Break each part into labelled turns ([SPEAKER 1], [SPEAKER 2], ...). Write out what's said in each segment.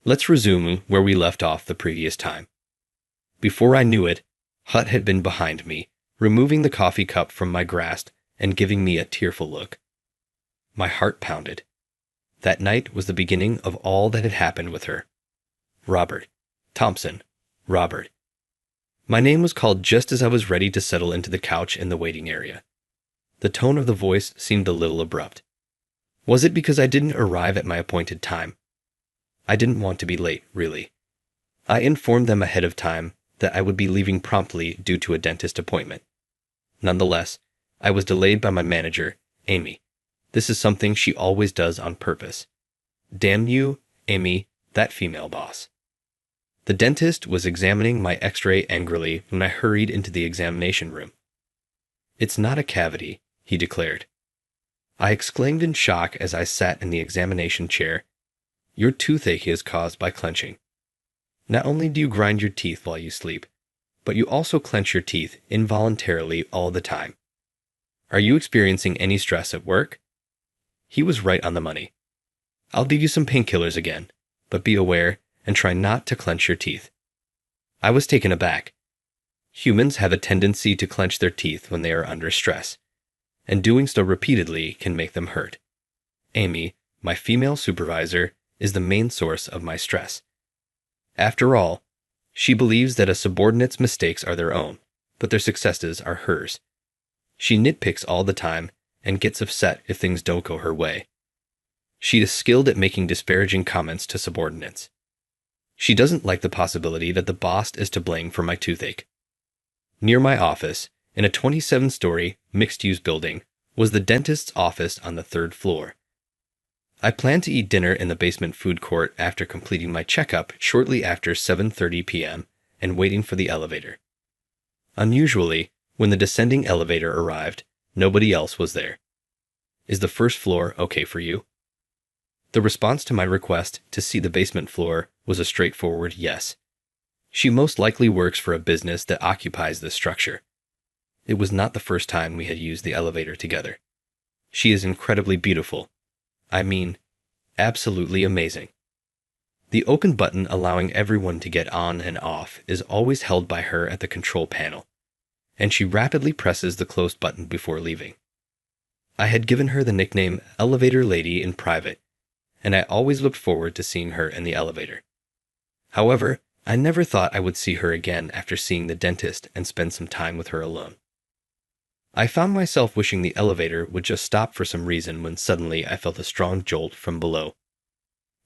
[SPEAKER 1] Let's resume where we left off the previous time. Before I knew it, Hut had been behind me, removing the coffee cup from my grasp and giving me a tearful look. My heart pounded. That night was the beginning of all that had happened with her. Robert. Thompson. Robert. My name was called just as I was ready to settle into the couch in the waiting area. The tone of the voice seemed a little abrupt. Was it because I didn't arrive at my appointed time? I didn't want to be late, really. I informed them ahead of time that I would be leaving promptly due to a dentist appointment. Nonetheless, I was delayed by my manager, Amy. This is something she always does on purpose. Damn you, Amy, that female boss. The dentist was examining my x-ray angrily when I hurried into the examination room. "It's not a cavity," he declared. I exclaimed in shock as I sat in the examination chair. "Your toothache is caused by clenching. Not only do you grind your teeth while you sleep, but you also clench your teeth involuntarily all the time. Are you experiencing any stress at work?" He was right on the money. "I'll give you some painkillers again, but be aware and try not to clench your teeth." I was taken aback. Humans have a tendency to clench their teeth when they are under stress, and doing so repeatedly can make them hurt. Amy, my female supervisor, is the main source of my stress. After all, she believes that a subordinate's mistakes are their own, but their successes are hers. She nitpicks all the time and gets upset if things don't go her way. She is skilled at making disparaging comments to subordinates. She doesn't like the possibility that the boss is to blame for my toothache. Near my office, in a 27-story, mixed-use building, was the dentist's office on the 3rd floor. I planned to eat dinner in the basement food court after completing my checkup shortly after 7:30 p.m. and waiting for the elevator. Unusually, when the descending elevator arrived, nobody else was there. "Is the 1st floor okay for you?" The response to my request to see the basement floor was a straightforward yes. She most likely works for a business that occupies this structure. It was not the first time we had used the elevator together. She is incredibly beautiful. I mean, absolutely amazing. The open button allowing everyone to get on and off is always held by her at the control panel, and she rapidly presses the closed button before leaving. I had given her the nickname Elevator Lady in private, and I always looked forward to seeing her in the elevator. However, I never thought I would see her again after seeing the dentist and spend some time with her alone. I found myself wishing the elevator would just stop for some reason when suddenly I felt a strong jolt from below.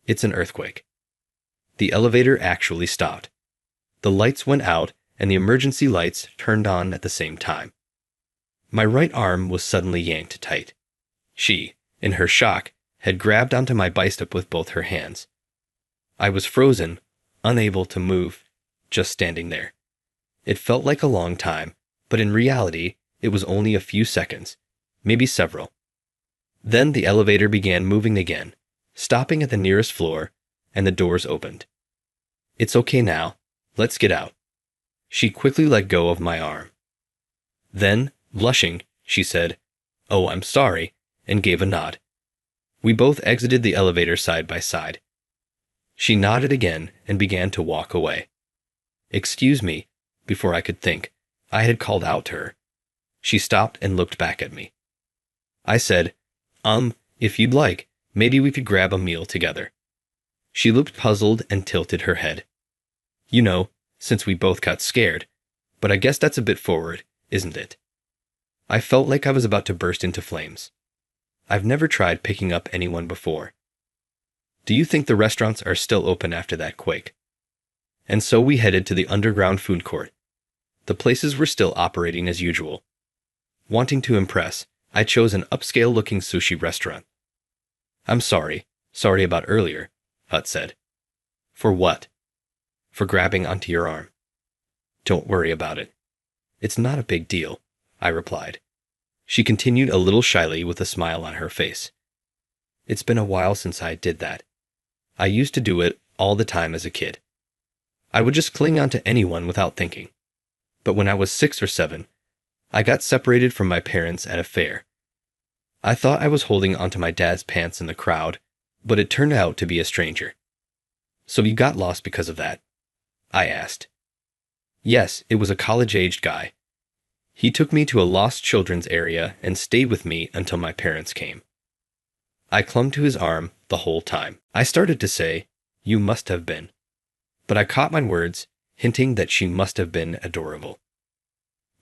[SPEAKER 1] It's an earthquake. The elevator actually stopped. The lights went out and the emergency lights turned on at the same time. My right arm was suddenly yanked tight. She, in her shock, had grabbed onto my bicep with both her hands. I was frozen, unable to move, just standing there. It felt like a long time, but in reality, it was only a few seconds, maybe several. Then the elevator began moving again, stopping at the nearest floor, and the doors opened. "It's okay now. Let's get out." She quickly let go of my arm. Then, blushing, she said, "Oh, I'm sorry," and gave a nod. We both exited the elevator side by side. She nodded again and began to walk away. "Excuse me," before I could think, I had called out to her. She stopped and looked back at me. I said, If you'd like, maybe we could grab a meal together." She looked puzzled and tilted her head. "You know, since we both got scared, but I guess that's a bit forward, isn't it?" I felt like I was about to burst into flames. I've never tried picking up anyone before. "Do you think the restaurants are still open after that quake?" And so we headed to the underground food court. The places were still operating as usual. Wanting to impress, I chose an upscale-looking sushi restaurant. "I'm sorry about earlier," Hut said. "For what?" "For grabbing onto your arm." "Don't worry about it. It's not a big deal," I replied. She continued a little shyly with a smile on her face. "It's been a while since I did that. I used to do it all the time as a kid. I would just cling onto anyone without thinking. But when I was 6 or 7, I got separated from my parents at a fair. I thought I was holding onto my dad's pants in the crowd, but it turned out to be a stranger. So you got lost because of that? I asked. Yes, it was a college-aged guy. He took me to a lost children's area and stayed with me until my parents came. I clung to his arm the whole time. I started to say, "You must have been." But I caught my words, hinting that she must have been adorable.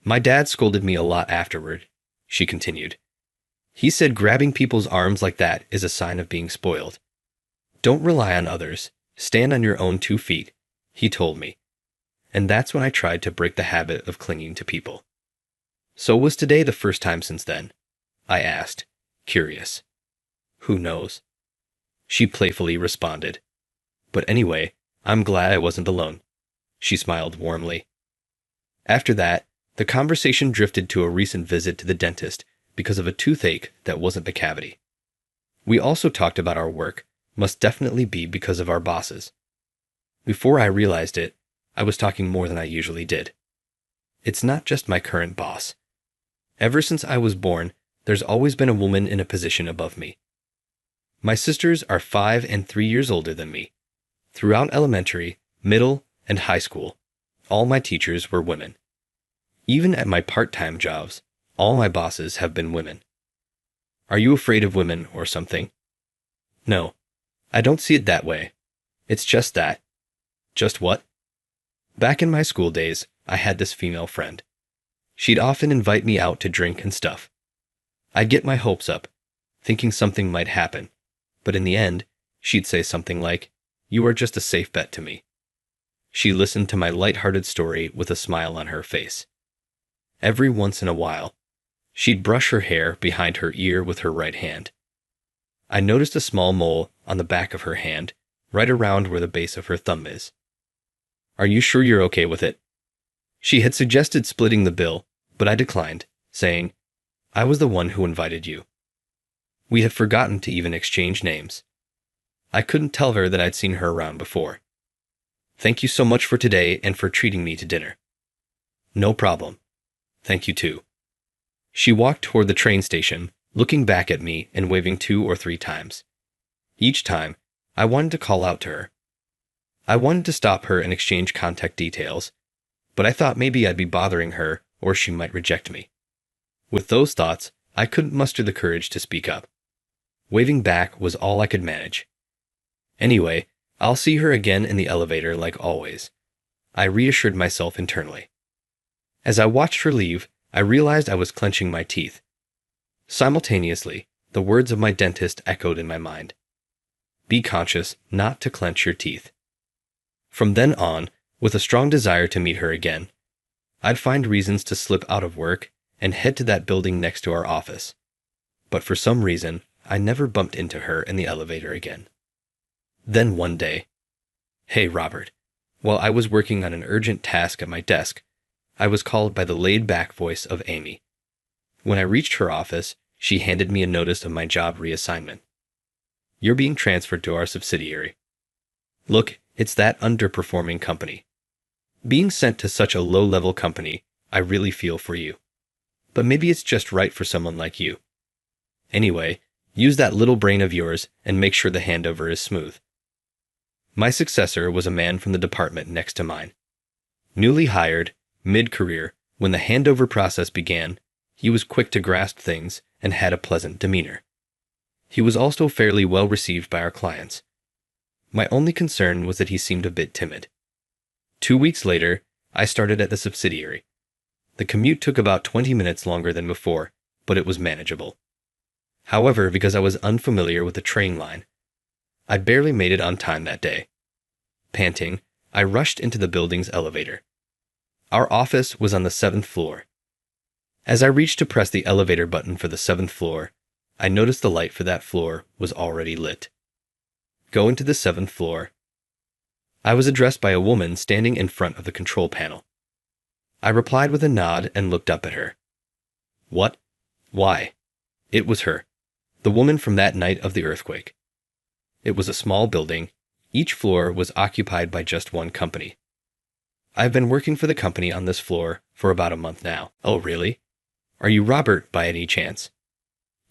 [SPEAKER 1] My dad scolded me a lot afterward, she continued. He said grabbing people's arms like that is a sign of being spoiled. Don't rely on others. Stand on your own 2 feet, he told me. And that's when I tried to break the habit of clinging to people. So was today the first time since then? I asked, curious. Who knows? She playfully responded. But anyway, I'm glad I wasn't alone. She smiled warmly. After that, the conversation drifted to a recent visit to the dentist because of a toothache that wasn't the cavity. We also talked about our work, must definitely be because of our bosses. Before I realized it, I was talking more than I usually did. It's not just my current boss. Ever since I was born, there's always been a woman in a position above me. My sisters are 5 and 3 years older than me. Throughout elementary, middle, and high school, all my teachers were women. Even at my part-time jobs, all my bosses have been women. Are you afraid of women or something? No, I don't see it that way. It's just that. Just what? Back in my school days, I had this female friend. She'd often invite me out to drink and stuff. I'd get my hopes up, thinking something might happen, but in the end, she'd say something like, "You are just a safe bet to me." She listened to my light-hearted story with a smile on her face. Every once in a while, she'd brush her hair behind her ear with her right hand. I noticed a small mole on the back of her hand, right around where the base of her thumb is. Are you sure you're okay with it? She had suggested splitting the bill, but I declined, saying, I was the one who invited you. We had forgotten to even exchange names. I couldn't tell her that I'd seen her around before. Thank you so much for today and for treating me to dinner. No problem. Thank you too. She walked toward the train station, looking back at me and waving 2 or 3 times. Each time, I wanted to call out to her. I wanted to stop her and exchange contact details, but I thought maybe I'd be bothering her or she might reject me. With those thoughts, I couldn't muster the courage to speak up. Waving back was all I could manage. Anyway, I'll see her again in the elevator like always. I reassured myself internally. As I watched her leave, I realized I was clenching my teeth. Simultaneously, the words of my dentist echoed in my mind. Be conscious not to clench your teeth. From then on, with a strong desire to meet her again, I'd find reasons to slip out of work and head to that building next to our office. But for some reason, I never bumped into her in the elevator again. Then one day, "Hey, Robert." While I was working on an urgent task at my desk, I was called by the laid-back voice of Amy. When I reached her office, she handed me a notice of my job reassignment. You're being transferred to our subsidiary. Look, it's that underperforming company. Being sent to such a low-level company, I really feel for you. But maybe it's just right for someone like you. Anyway, use that little brain of yours and make sure the handover is smooth. My successor was a man from the department next to mine. Newly hired, mid-career, when the handover process began, he was quick to grasp things and had a pleasant demeanor. He was also fairly well received by our clients. My only concern was that he seemed a bit timid. 2 weeks later, I started at the subsidiary. The commute took about 20 minutes longer than before, but it was manageable. However, because I was unfamiliar with the train line, I barely made it on time that day. Panting, I rushed into the building's elevator. Our office was on the 7th floor. As I reached to press the elevator button for the 7th floor, I noticed the light for that floor was already lit. Going to the 7th floor, I was addressed by a woman standing in front of the control panel. I replied with a nod and looked up at her. What? Why? It was her, the woman from that night of the earthquake. It was a small building. Each floor was occupied by just one company. I've been working for the company on this floor for about a month now. Oh, really? Are you Robert by any chance?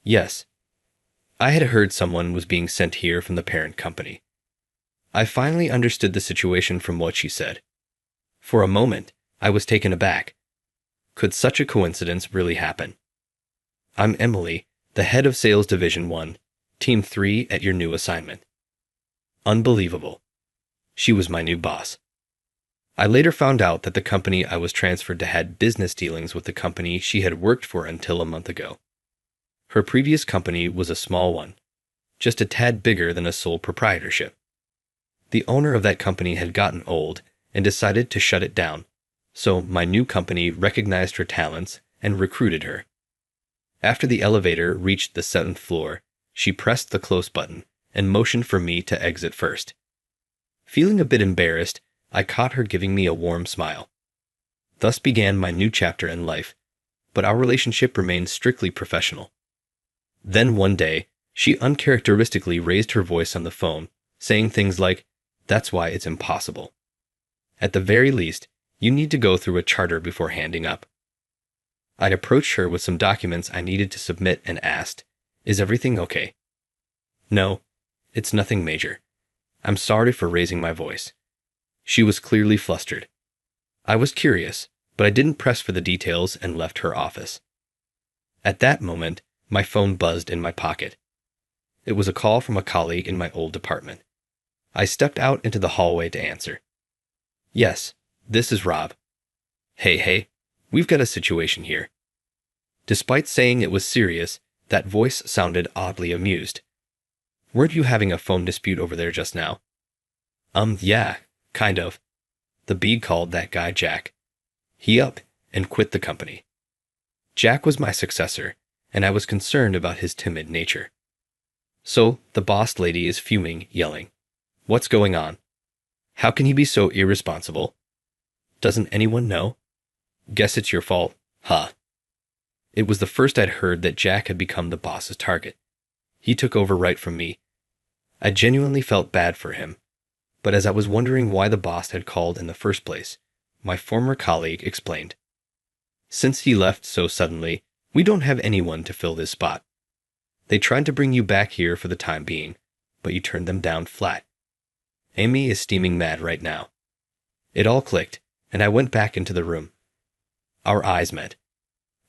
[SPEAKER 1] Yes. I had heard someone was being sent here from the parent company. I finally understood the situation from what she said. For a moment, I was taken aback. Could such a coincidence really happen? I'm Emily, the head of Sales Division 1, Team 3 at your new assignment. Unbelievable. She was my new boss. I later found out that the company I was transferred to had business dealings with the company she had worked for until a month ago. Her previous company was a small one, just a tad bigger than a sole proprietorship. The owner of that company had gotten old and decided to shut it down, so my new company recognized her talents and recruited her. After the elevator reached the 7th floor, she pressed the close button and motioned for me to exit first. Feeling a bit embarrassed, I caught her giving me a warm smile. Thus began my new chapter in life, but our relationship remained strictly professional. Then one day, she uncharacteristically raised her voice on the phone, saying things like, "That's why it's impossible. At the very least, you need to go through a charter before handing up." I approached her with some documents I needed to submit and asked, "Is everything okay?" "No, it's nothing major. I'm sorry for raising my voice." She was clearly flustered. I was curious, but I didn't press for the details and left her office. At that moment, my phone buzzed in my pocket. It was a call from a colleague in my old department. I stepped out into the hallway to answer. "Yes, this is Rob." Hey, we've got a situation here." Despite saying it was serious, that voice sounded oddly amused. "Weren't you having a phone dispute over there just now?" Yeah, kind of. The bee called that guy Jack. He up and quit the company. Jack was my successor, and I was concerned about his timid nature. So the boss lady is fuming, yelling, "What's going on? How can he be so irresponsible? Doesn't anyone know? Guess it's your fault, huh?" It was the first I'd heard that Jack had become the boss's target. He took over right from me. I genuinely felt bad for him, but as I was wondering why the boss had called in the first place, my former colleague explained. "Since he left so suddenly, we don't have anyone to fill this spot. They tried to bring you back here for the time being, but you turned them down flat. Amy is steaming mad right now." It all clicked, and I went back into the room. Our eyes met.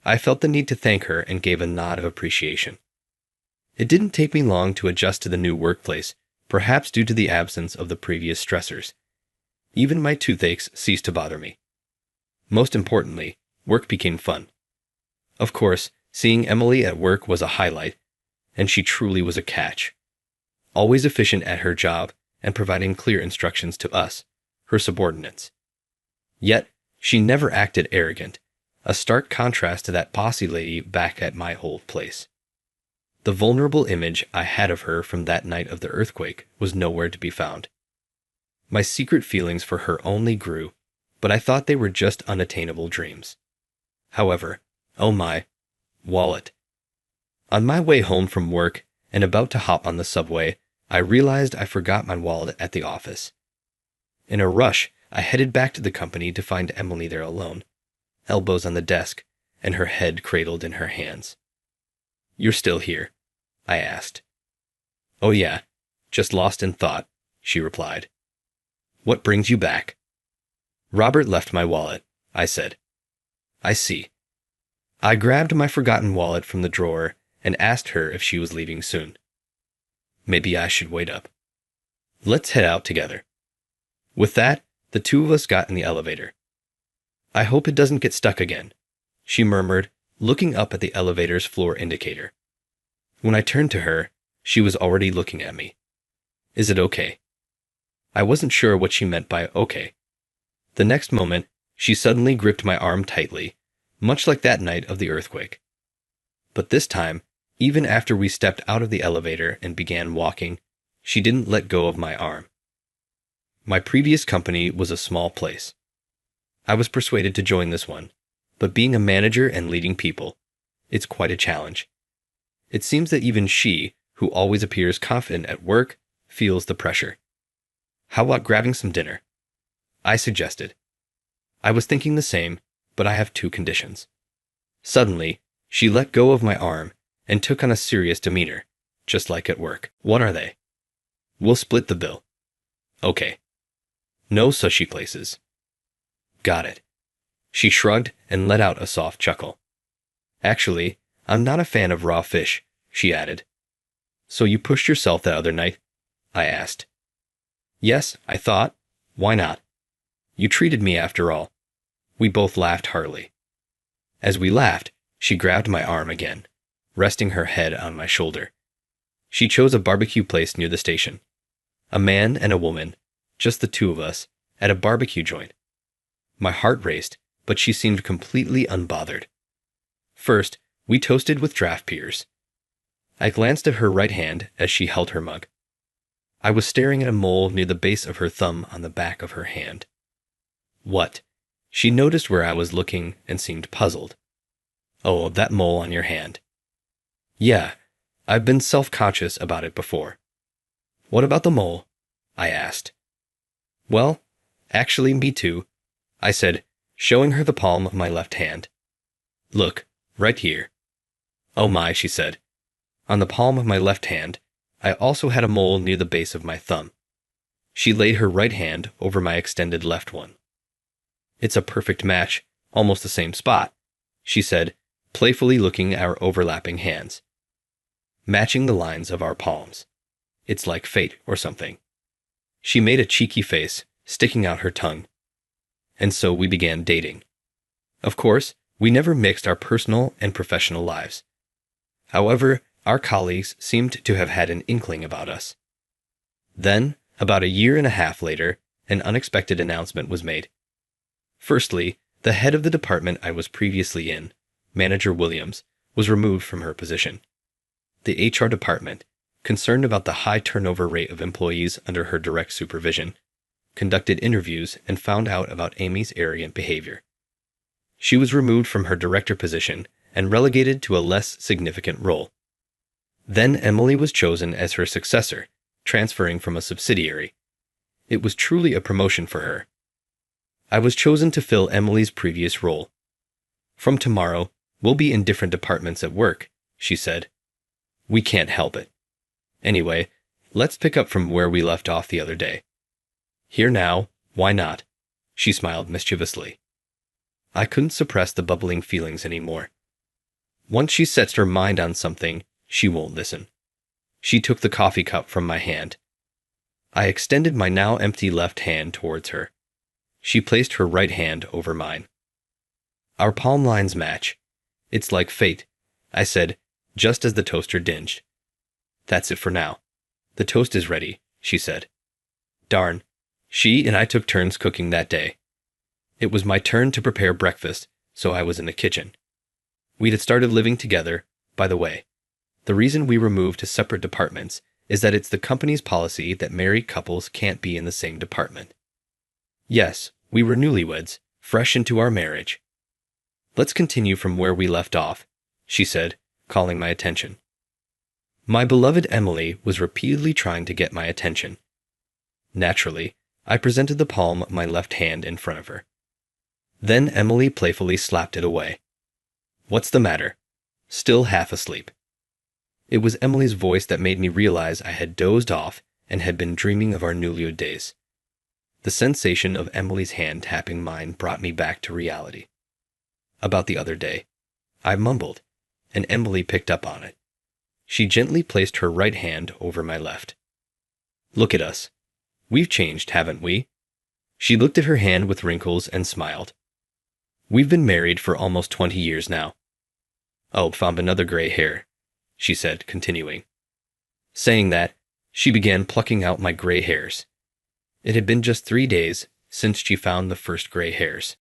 [SPEAKER 1] I felt the need to thank her and gave a nod of appreciation. It didn't take me long to adjust to the new workplace, perhaps due to the absence of the previous stressors. Even my toothaches ceased to bother me. Most importantly, work became fun. Of course, seeing Emily at work was a highlight, and she truly was a catch. Always efficient at her job and providing clear instructions to us, her subordinates. Yet, she never acted arrogant, a stark contrast to that bossy lady back at my old place. The vulnerable image I had of her from that night of the earthquake was nowhere to be found. My secret feelings for her only grew, but I thought they were just unattainable dreams. However, oh my, wallet. On my way home from work and about to hop on the subway, I realized I forgot my wallet at the office. In a rush, I headed back to the company to find Emily there alone, elbows on the desk, and her head cradled in her hands. "You're still here?" I asked. "Oh yeah, just lost in thought," she replied. "What brings you back?" "Robert left my wallet," I said. "I see." I grabbed my forgotten wallet from the drawer and asked her if she was leaving soon. Maybe I should wait up. "Let's head out together." With that, the two of us got in the elevator. "I hope it doesn't get stuck again," she murmured, looking up at the elevator's floor indicator. When I turned to her, she was already looking at me. "Is it okay?" I wasn't sure what she meant by okay. The next moment, she suddenly gripped my arm tightly, much like that night of the earthquake. But this time, even after we stepped out of the elevator and began walking, she didn't let go of my arm. My previous company was a small place. I was persuaded to join this one, but being a manager and leading people, it's quite a challenge. It seems that even she, who always appears confident at work, feels the pressure. "How about grabbing some dinner?" I suggested. I was thinking the same, but I have two conditions. Suddenly, she let go of my arm and took on a serious demeanor, just like at work. "What are they?" "We'll split the bill." Okay. No sushi places. Got it. She shrugged and let out a soft chuckle. Actually, I'm not a fan of raw fish, she added. So you pushed yourself the other night? I asked. Yes, I thought. Why not? You treated me after all. We both laughed heartily. As we laughed, she grabbed my arm again, resting her head on my shoulder. She chose a barbecue place near the station. A man and a woman, just the two of us, at a barbecue joint. My heart raced, but she seemed completely unbothered. First, we toasted with draft beers. I glanced at her right hand as she held her mug. I was staring at a mole near the base of her thumb on the back of her hand. What? She noticed where I was looking and seemed puzzled. Oh, that mole on your hand. Yeah, I've been self-conscious about it before. What about the mole? I asked. Well, actually, me too, I said, showing her the palm of my left hand. Look, right here. Oh my, she said. On the palm of my left hand, I also had a mole near the base of my thumb. She laid her right hand over my extended left one. It's a perfect match, almost the same spot, she said, playfully looking at our overlapping hands. Matching the lines of our palms. It's like fate or something. She made a cheeky face, sticking out her tongue. And so we began dating. Of course, we never mixed our personal and professional lives. However, our colleagues seemed to have had an inkling about us. Then, about a year and a half later, an unexpected announcement was made. Firstly, the head of the department I was previously in, Manager Williams, was removed from her position. The HR department, concerned about the high turnover rate of employees under her direct supervision, conducted interviews and found out about Amy's arrogant behavior. She was removed from her director position and relegated to a less significant role. Then Emily was chosen as her successor, transferring from a subsidiary. It was truly a promotion for her. I was chosen to fill Emily's previous role. From tomorrow, we'll be in different departments at work, she said. We can't help it. Anyway, let's pick up from where we left off the other day. Here now, why not? She smiled mischievously. I couldn't suppress the bubbling feelings anymore. Once she sets her mind on something, she won't listen. She took the coffee cup from my hand. I extended my now empty left hand towards her. She placed her right hand over mine. Our palm lines match. It's like fate, I said, just as the toaster dinged. That's it for now. The toast is ready, she said. Darn. She and I took turns cooking that day. It was my turn to prepare breakfast, so I was in the kitchen. We'd had started living together, by the way. The reason we were moved to separate departments is that it's the company's policy that married couples can't be in the same department. Yes, we were newlyweds, fresh into our marriage. Let's continue from where we left off, she said, calling my attention. My beloved Emily was repeatedly trying to get my attention. Naturally, I presented the palm of my left hand in front of her. Then Emily playfully slapped it away. What's the matter? Still half asleep. It was Emily's voice that made me realize I had dozed off and had been dreaming of our newlywed days. The sensation of Emily's hand tapping mine brought me back to reality. About the other day, I mumbled, and Emily picked up on it. She gently placed her right hand over my left. Look at us. We've changed, haven't we? She looked at her hand with wrinkles and smiled. We've been married for almost 20 years now. Oh, found another gray hair, she said, continuing. Saying that, she began plucking out my gray hairs. It had been just 3 days since she found the first gray hairs.